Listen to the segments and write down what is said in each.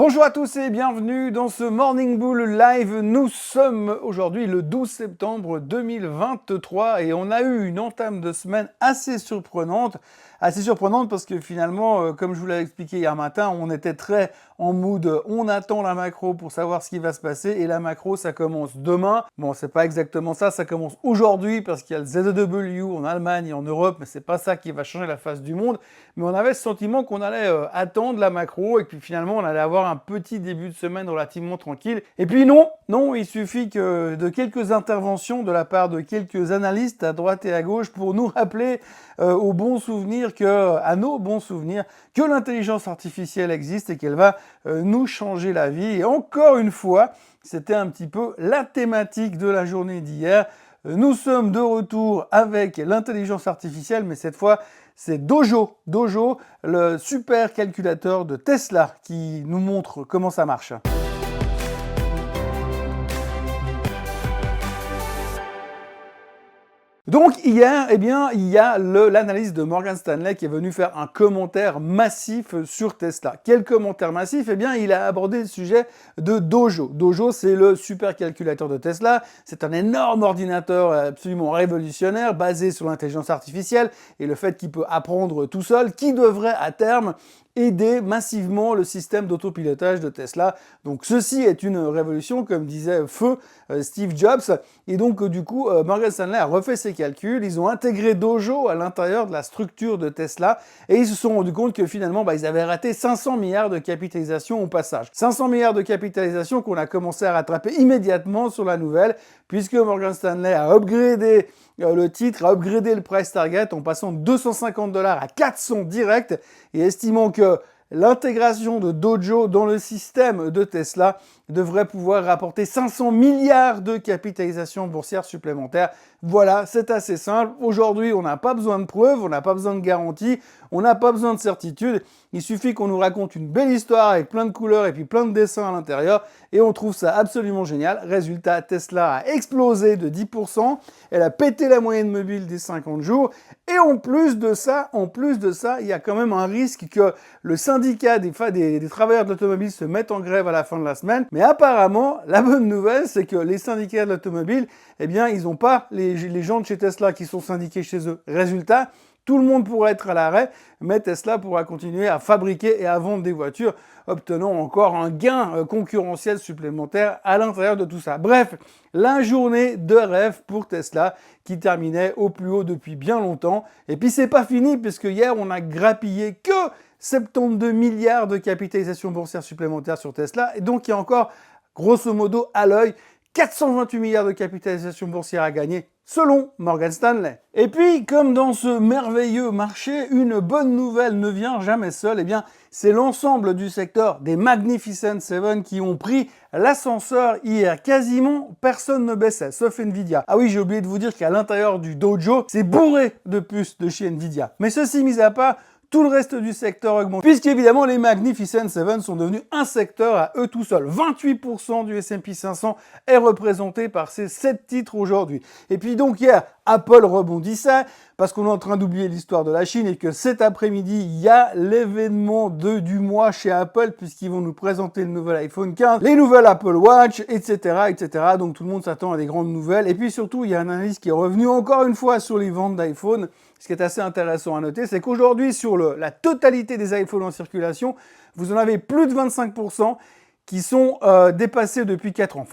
Bonjour à tous et bienvenue dans ce Morning Bull Live. Nous sommes aujourd'hui le 12 septembre 2023 et on a eu une entame de semaine assez surprenante. Assez surprenante parce que finalement, comme je vous l'avais expliqué hier matin, on était très en mood, on attend la macro pour savoir ce qui va se passer et la macro ça commence demain. Bon, c'est pas exactement ça, ça commence aujourd'hui parce qu'il y a le ZEW en Allemagne et en Europe, mais c'est pas ça qui va changer la face du monde. Mais on avait ce sentiment qu'on allait attendre la macro et puis finalement on allait avoir un petit début de semaine relativement tranquille. Et puis non, il suffit que de quelques interventions de la part de quelques analystes à droite et à gauche pour nous rappeler aux bons souvenirs à nos bons souvenirs, que l'intelligence artificielle existe et qu'elle va nous changer la vie. Et encore une fois, c'était un petit peu la thématique de la journée d'hier. Nous sommes de retour avec l'intelligence artificielle, mais cette fois, c'est Dojo, le super calculateur de Tesla, qui nous montre comment ça marche. Donc hier, il y a l'analyste de Morgan Stanley qui est venu faire un commentaire massif sur Tesla. Quel commentaire massif? Il a abordé le sujet de Dojo. Dojo, c'est le supercalculateur de Tesla. C'est un énorme ordinateur absolument révolutionnaire basé sur l'intelligence artificielle et le fait qu'il peut apprendre tout seul, qui devrait à terme aider massivement le système d'autopilotage de Tesla. Donc ceci est une révolution, comme disait feu Steve Jobs. Et donc du coup, Morgan Stanley a refait ses calculs. Ils ont intégré Dojo à l'intérieur de la structure de Tesla et ils se sont rendus compte que finalement, ils avaient raté 500 milliards de capitalisation au passage. 500 milliards de capitalisation qu'on a commencé à rattraper immédiatement sur la nouvelle, puisque Morgan Stanley a upgradé le titre, a upgradé le price target en passant de $250 à 400 direct et estimant que l'intégration de Dojo dans le système de Tesla devrait pouvoir rapporter 500 milliards de capitalisation boursière supplémentaire. Voilà, c'est assez simple. Aujourd'hui, on n'a pas besoin de preuves, on n'a pas besoin de garanties, on n'a pas besoin de certitude. Il suffit qu'on nous raconte une belle histoire avec plein de couleurs et puis plein de dessins à l'intérieur et on trouve ça absolument génial. Résultat, Tesla a explosé de 10%, elle a pété la moyenne mobile des 50 jours et en plus de ça, il y a quand même un risque que le syndicat des travailleurs de l'automobile se mette en grève à la fin de la semaine. Mais apparemment, la bonne nouvelle, c'est que les syndicats de l'automobile, ils n'ont pas les gens de chez Tesla qui sont syndiqués chez eux. Résultat, tout le monde pourra être à l'arrêt, mais Tesla pourra continuer à fabriquer et à vendre des voitures, obtenant encore un gain concurrentiel supplémentaire à l'intérieur de tout ça. Bref, la journée de rêve pour Tesla qui terminait au plus haut depuis bien longtemps. Et puis c'est pas fini, puisque hier, on a grappillé que 72 milliards de capitalisation boursière supplémentaire sur Tesla. Et donc, il y a encore, grosso modo, à l'œil, 428 milliards de capitalisation boursière à gagner, selon Morgan Stanley. Et puis, comme dans ce merveilleux marché, une bonne nouvelle ne vient jamais seule. C'est l'ensemble du secteur des Magnificent Seven qui ont pris l'ascenseur hier. Quasiment personne ne baissait, sauf Nvidia. Ah oui, j'ai oublié de vous dire qu'à l'intérieur du Dojo, c'est bourré de puces de chez Nvidia. Mais ceci mis à part, tout le reste du secteur augmente, puisqu'évidemment les Magnificent Seven sont devenus un secteur à eux tout seuls. 28% du S&P 500 est représenté par ces 7 titres aujourd'hui. Et puis donc hier, Apple rebondissait, parce qu'on est en train d'oublier l'histoire de la Chine et que cet après-midi, il y a l'événement du mois chez Apple, puisqu'ils vont nous présenter le nouvel iPhone 15, les nouvelles Apple Watch, etc. Donc tout le monde s'attend à des grandes nouvelles. Et puis surtout, il y a un analyste qui est revenu encore une fois sur les ventes d'iPhone. Ce qui est assez intéressant à noter, c'est qu'aujourd'hui, sur la totalité des iPhones en circulation, vous en avez plus de 25% qui sont dépassés depuis 4 ans,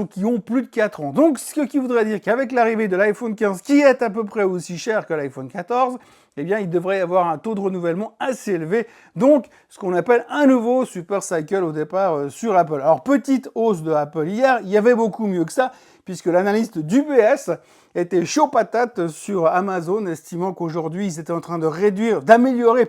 qui ont plus de 4 ans. Donc, ce qui voudrait dire qu'avec l'arrivée de l'iPhone 15, qui est à peu près aussi cher que l'iPhone 14, il devrait y avoir un taux de renouvellement assez élevé. Donc, ce qu'on appelle un nouveau super cycle au départ sur Apple. Alors, petite hausse de Apple hier, il y avait beaucoup mieux que ça, puisque l'analyste d'UBS était chaud patate sur Amazon, estimant qu'aujourd'hui, ils étaient en train d'améliorer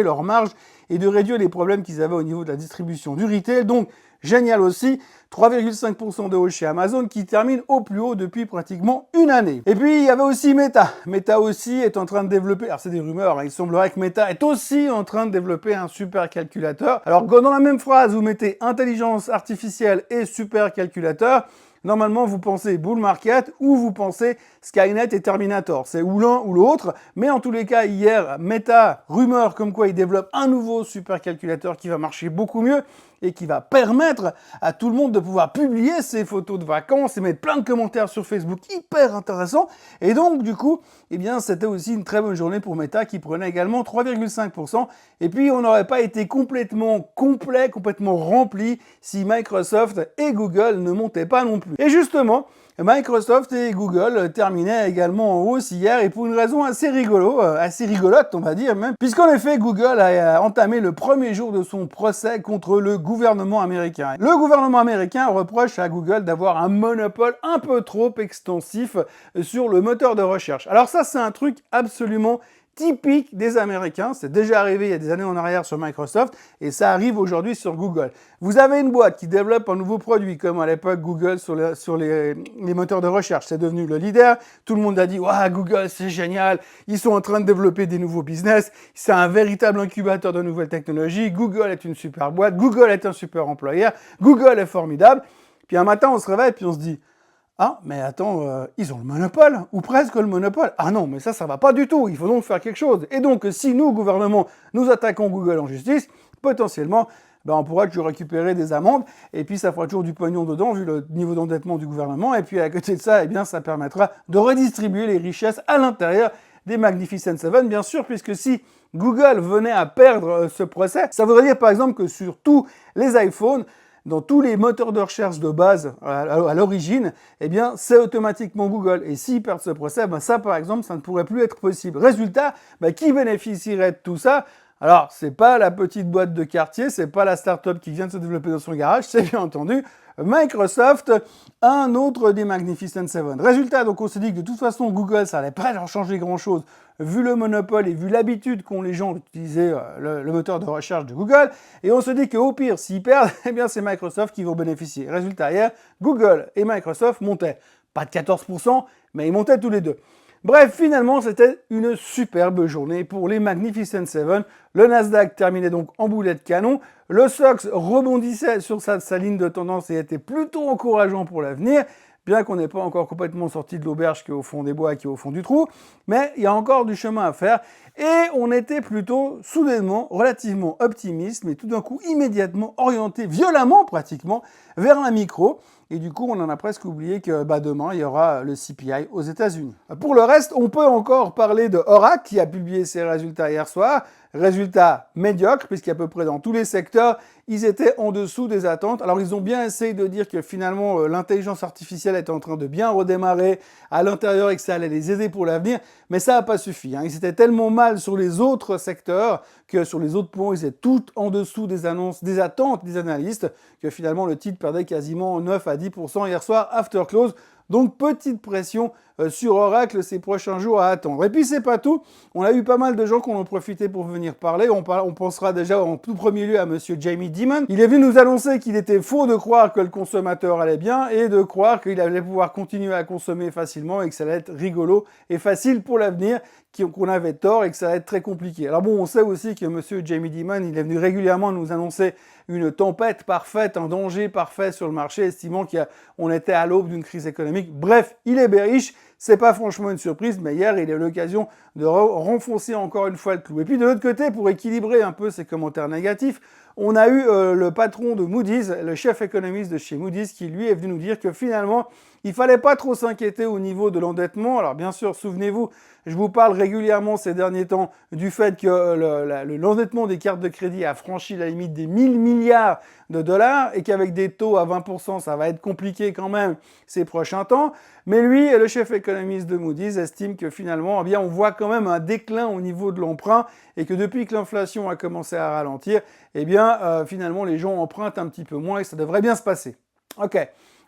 leur marge et de réduire les problèmes qu'ils avaient au niveau de la distribution du retail. Donc, génial aussi, 3,5% de hausse chez Amazon qui termine au plus haut depuis pratiquement une année. Et puis, il y avait aussi Meta. Meta aussi est en train de développer, alors c'est des rumeurs, il semblerait que Meta est aussi en train de développer un super calculateur. Alors, dans la même phrase, vous mettez intelligence artificielle et super calculateur, normalement, vous pensez bull market ou vous pensez Skynet et Terminator. C'est ou l'un ou l'autre. Mais en tous les cas, hier, Meta, rumeur comme quoi il développe un nouveau supercalculateur qui va marcher beaucoup mieux. et qui va permettre à tout le monde de pouvoir publier ses photos de vacances et mettre plein de commentaires sur Facebook hyper intéressants. Et donc, du coup, eh bien, c'était aussi une très bonne journée pour Meta qui prenait également 3,5%. Et puis, on n'aurait pas été complètement complet, complètement rempli si Microsoft et Google ne montaient pas non plus. Et justement, Microsoft et Google terminaient également en hausse hier et pour une raison assez rigolote on va dire même, puisqu'en effet Google a entamé le premier jour de son procès contre le gouvernement américain. Le gouvernement américain reproche à Google d'avoir un monopole un peu trop extensif sur le moteur de recherche. Alors ça c'est un truc absolument typique des Américains, c'est déjà arrivé il y a des années en arrière sur Microsoft et ça arrive aujourd'hui sur Google. Vous avez une boîte qui développe un nouveau produit, comme à l'époque Google sur les moteurs de recherche, c'est devenu le leader, tout le monde a dit « Waouh, Google c'est génial, ils sont en train de développer des nouveaux business, c'est un véritable incubateur de nouvelles technologies, Google est une super boîte, Google est un super employeur, Google est formidable ». Puis un matin on se réveille et puis on se dit ah, mais attends, ils ont le monopole, ou presque le monopole. Ah non, mais ça va pas du tout, il faut donc faire quelque chose. Et donc, si nous, gouvernement, nous attaquons Google en justice, potentiellement, on pourra toujours récupérer des amendes, et puis ça fera toujours du pognon dedans, vu le niveau d'endettement du gouvernement, et puis à côté de ça, eh bien, ça permettra de redistribuer les richesses à l'intérieur des Magnificent Seven, bien sûr, puisque si Google venait à perdre ce procès, ça voudrait dire par exemple que sur tous les iPhones, dans tous les moteurs de recherche de base à l'origine, eh bien, c'est automatiquement Google. Et s'ils perdent ce procès, ça, par exemple, ça ne pourrait plus être possible. Résultat, qui bénéficierait de tout ça? Alors, c'est pas la petite boîte de quartier, c'est pas la start-up qui vient de se développer dans son garage, c'est bien entendu Microsoft, un autre des Magnificent Seven. Résultat, donc on s'est dit que de toute façon, Google, ça allait pas leur changer grand-chose, vu le monopole et vu l'habitude qu'ont les gens d'utiliser le moteur de recherche de Google. Et on se dit qu'au pire, s'ils perdent, eh bien c'est Microsoft qui vont bénéficier. Résultat, hier, Google et Microsoft montaient. Pas de 14%, mais ils montaient tous les deux. Bref, finalement, c'était une superbe journée pour les Magnificent Seven. Le Nasdaq terminait donc en boulet de canon. Le SOX rebondissait sur sa ligne de tendance et était plutôt encourageant pour l'avenir, bien qu'on n'ait pas encore complètement sorti de l'auberge qui est au fond des bois, qui est au fond du trou. Mais il y a encore du chemin à faire. Et on était plutôt, soudainement, relativement optimiste, mais tout d'un coup, immédiatement orienté, violemment pratiquement, vers un micro. Et du coup, on en a presque oublié que demain, il y aura le CPI aux États-Unis. Pour le reste, on peut encore parler de Oracle, qui a publié ses résultats hier soir. Résultats médiocres, puisqu'à peu près dans tous les secteurs, ils étaient en dessous des attentes. Alors, ils ont bien essayé de dire que finalement, l'intelligence artificielle était en train de bien redémarrer à l'intérieur et que ça allait les aider pour l'avenir, mais ça n'a pas suffi. Ils étaient tellement mal sur les autres secteurs que sur les autres points, ils étaient tout en dessous des attentes des analystes, que finalement, le titre perdait quasiment 9 à 10% hier soir, after close. Donc, petite pression sur Oracle ces prochains jours à attendre. Et puis, c'est pas tout. On a eu pas mal de gens qui en ont profité pour venir parler. On pensera déjà en tout premier lieu à monsieur Jamie Dimon. Il est venu nous annoncer qu'il était faux de croire que le consommateur allait bien et de croire qu'il allait pouvoir continuer à consommer facilement et que ça allait être rigolo et facile pour l'avenir, qu'on avait tort et que ça allait être très compliqué. Alors bon, on sait aussi que monsieur Jamie Dimon, il est venu régulièrement nous annoncer une tempête parfaite, un danger parfait sur le marché, estimant qu'on était à l'aube d'une crise économique. Bref, il est bearish, c'est pas franchement une surprise, mais hier, il a eu l'occasion de renfoncer encore une fois le clou. Et puis de l'autre côté, pour équilibrer un peu ces commentaires négatifs, on a eu le patron de Moody's, le chef économiste de chez Moody's, qui lui est venu nous dire que finalement, il fallait pas trop s'inquiéter au niveau de l'endettement. Alors bien sûr, souvenez-vous, je vous parle régulièrement ces derniers temps du fait que l'endettement des cartes de crédit a franchi la limite des 1000 milliards de dollars et qu'avec des taux à 20%, ça va être compliqué quand même ces prochains temps. Mais lui, le chef économiste de Moody's, estime que finalement, on voit quand même un déclin au niveau de l'emprunt et que depuis que l'inflation a commencé à ralentir, finalement, les gens empruntent un petit peu moins et ça devrait bien se passer. Ok.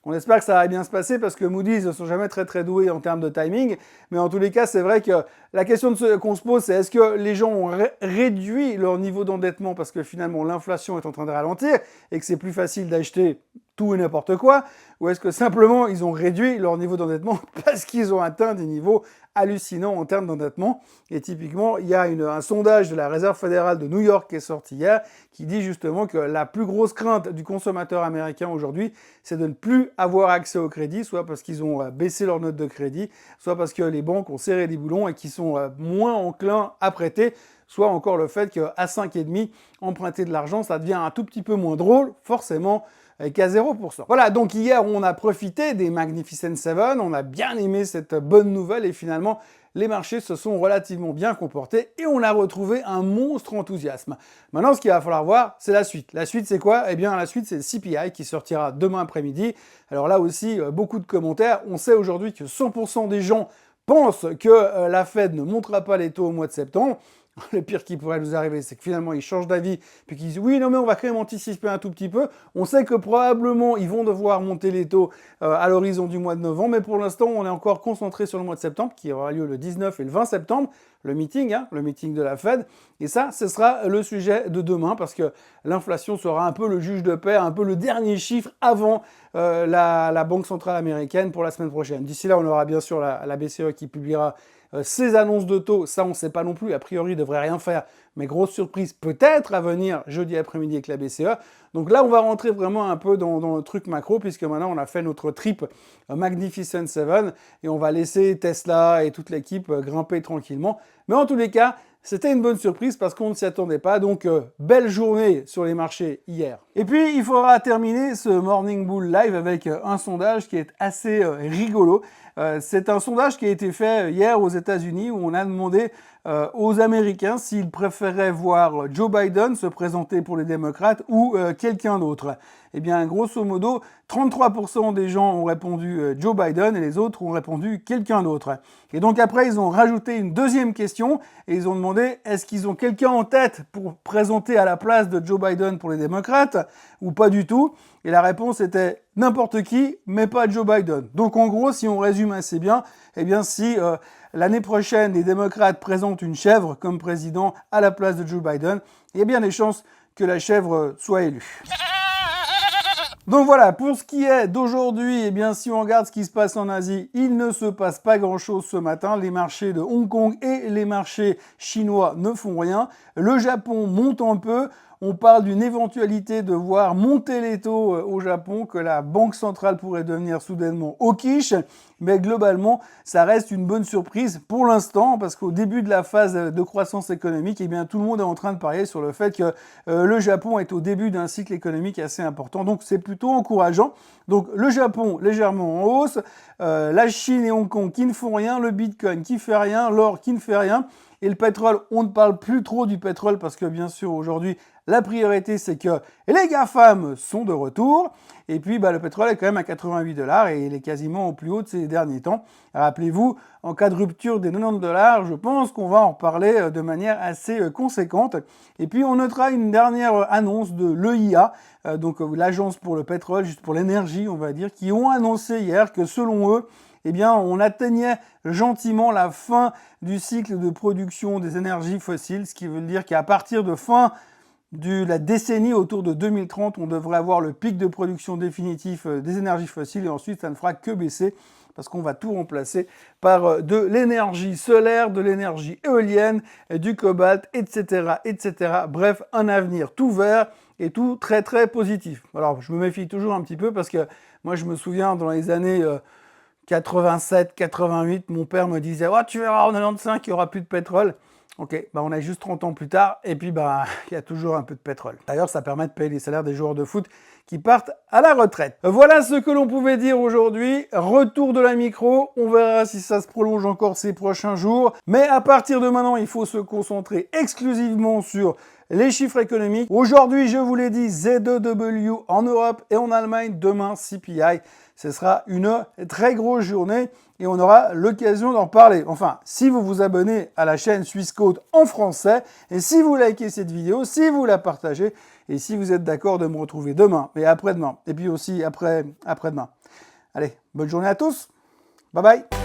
On espère que ça va bien se passer parce que Moody's ne sont jamais très très doués en termes de timing. Mais en tous les cas, c'est vrai que la question qu'on se pose, c'est est-ce que les gens ont réduit leur niveau d'endettement parce que finalement l'inflation est en train de ralentir et que c'est plus facile d'acheter tout et n'importe quoi, ou est-ce que simplement ils ont réduit leur niveau d'endettement parce qu'ils ont atteint des niveaux hallucinants en termes d'endettement. Et typiquement, il y a un sondage de la Réserve fédérale de New York qui est sorti hier, qui dit justement que la plus grosse crainte du consommateur américain aujourd'hui, c'est de ne plus avoir accès au crédit, soit parce qu'ils ont baissé leur note de crédit, soit parce que les banques ont serré les boulons et qu'ils sont moins enclins à prêter, soit encore le fait qu'à 5,5, emprunter de l'argent, ça devient un tout petit peu moins drôle, forcément, qu'à 0%. Voilà, donc hier, on a profité des Magnificent Seven, on a bien aimé cette bonne nouvelle et finalement, les marchés se sont relativement bien comportés et on a retrouvé un monstre enthousiasme. Maintenant, ce qu'il va falloir voir, c'est la suite. La suite, c'est quoi? Eh bien, la suite, c'est le CPI qui sortira demain après-midi. Alors là aussi, beaucoup de commentaires. On sait aujourd'hui que 100% des gens pensent que la Fed ne montera pas les taux au mois de septembre. Le pire qui pourrait nous arriver, c'est que finalement, ils changent d'avis, puis qu'ils disent « Oui, non, mais on va quand même anticiper un tout petit peu. » On sait que probablement, ils vont devoir monter les taux à l'horizon du mois de novembre, mais pour l'instant, on est encore concentré sur le mois de septembre, qui aura lieu le 19 et le 20 septembre, le meeting de la Fed. Et ça, ce sera le sujet de demain, parce que l'inflation sera un peu le juge de paix, un peu le dernier chiffre avant la Banque centrale américaine pour la semaine prochaine. D'ici là, on aura bien sûr la BCE qui publiera ces annonces de taux, ça on ne sait pas non plus, a priori, ils ne devraient rien faire, mais grosse surprise peut-être à venir jeudi après-midi avec la BCE. Donc là, on va rentrer vraiment un peu dans le truc macro, puisque maintenant on a fait notre trip Magnificent Seven, et on va laisser Tesla et toute l'équipe grimper tranquillement. Mais en tous les cas, c'était une bonne surprise parce qu'on ne s'y attendait pas, donc belle journée sur les marchés hier. Et puis, il faudra terminer ce Morning Bull Live avec un sondage qui est assez rigolo. C'est un sondage qui a été fait hier aux États-Unis où on a demandé aux Américains s'ils préféraient voir Joe Biden se présenter pour les démocrates ou quelqu'un d'autre. Eh bien, grosso modo, 33% des gens ont répondu Joe Biden et les autres ont répondu quelqu'un d'autre. Et donc après, ils ont rajouté une deuxième question et ils ont demandé est-ce qu'ils ont quelqu'un en tête pour présenter à la place de Joe Biden pour les démocrates ou pas du tout. Et la réponse était n'importe qui, mais pas Joe Biden. Donc en gros, si on résume assez bien, eh bien si l'année prochaine, les démocrates présentent une chèvre comme président à la place de Joe Biden, il y a bien des chances que la chèvre soit élue. Donc voilà, pour ce qui est d'aujourd'hui, eh bien si on regarde ce qui se passe en Asie, il ne se passe pas grand-chose ce matin. Les marchés de Hong Kong et les marchés chinois ne font rien. Le Japon monte un peu. On parle d'une éventualité de voir monter les taux au Japon, que la banque centrale pourrait devenir soudainement hawkish. Mais globalement, ça reste une bonne surprise pour l'instant, parce qu'au début de la phase de croissance économique, eh bien, tout le monde est en train de parier sur le fait que le Japon est au début d'un cycle économique assez important. Donc, c'est plutôt encourageant. Donc, le Japon légèrement en hausse, la Chine et Hong Kong qui ne font rien, le Bitcoin qui fait rien, l'or qui ne fait rien. Et le pétrole, on ne parle plus trop du pétrole parce que bien sûr aujourd'hui, la priorité c'est que les GAFAM sont de retour. Et puis le pétrole est quand même à 88 $ et il est quasiment au plus haut de ces derniers temps. Rappelez-vous, en cas de rupture des 90 $, je pense qu'on va en reparler de manière assez conséquente. Et puis on notera une dernière annonce de l'EIA, donc l'agence pour le pétrole, juste pour l'énergie on va dire, qui ont annoncé hier que selon eux, eh bien, on atteignait gentiment la fin du cycle de production des énergies fossiles, ce qui veut dire qu'à partir de fin de la décennie, autour de 2030, on devrait avoir le pic de production définitif des énergies fossiles et ensuite, ça ne fera que baisser parce qu'on va tout remplacer par de l'énergie solaire, de l'énergie éolienne, du cobalt, etc., etc. Bref, un avenir tout vert et tout très, très positif. Alors, je me méfie toujours un petit peu parce que moi, je me souviens dans les années 87, 88, mon père me disait « Oh, tu verras, en 95, il n'y aura plus de pétrole. » Ok, on est juste 30 ans plus tard, et puis il y a toujours un peu de pétrole. D'ailleurs, ça permet de payer les salaires des joueurs de foot qui partent à la retraite. Voilà ce que l'on pouvait dire aujourd'hui. Retour de la micro, on verra si ça se prolonge encore ces prochains jours. Mais à partir de maintenant, il faut se concentrer exclusivement sur les chiffres économiques. Aujourd'hui, je vous l'ai dit, Z2W en Europe et en Allemagne. Demain, CPI. Ce sera une très grosse journée et on aura l'occasion d'en parler. Enfin, si vous vous abonnez à la chaîne Swissquote en français et si vous likez cette vidéo, si vous la partagez et si vous êtes d'accord de me retrouver demain et après-demain et puis aussi après-demain. Allez, bonne journée à tous. Bye bye.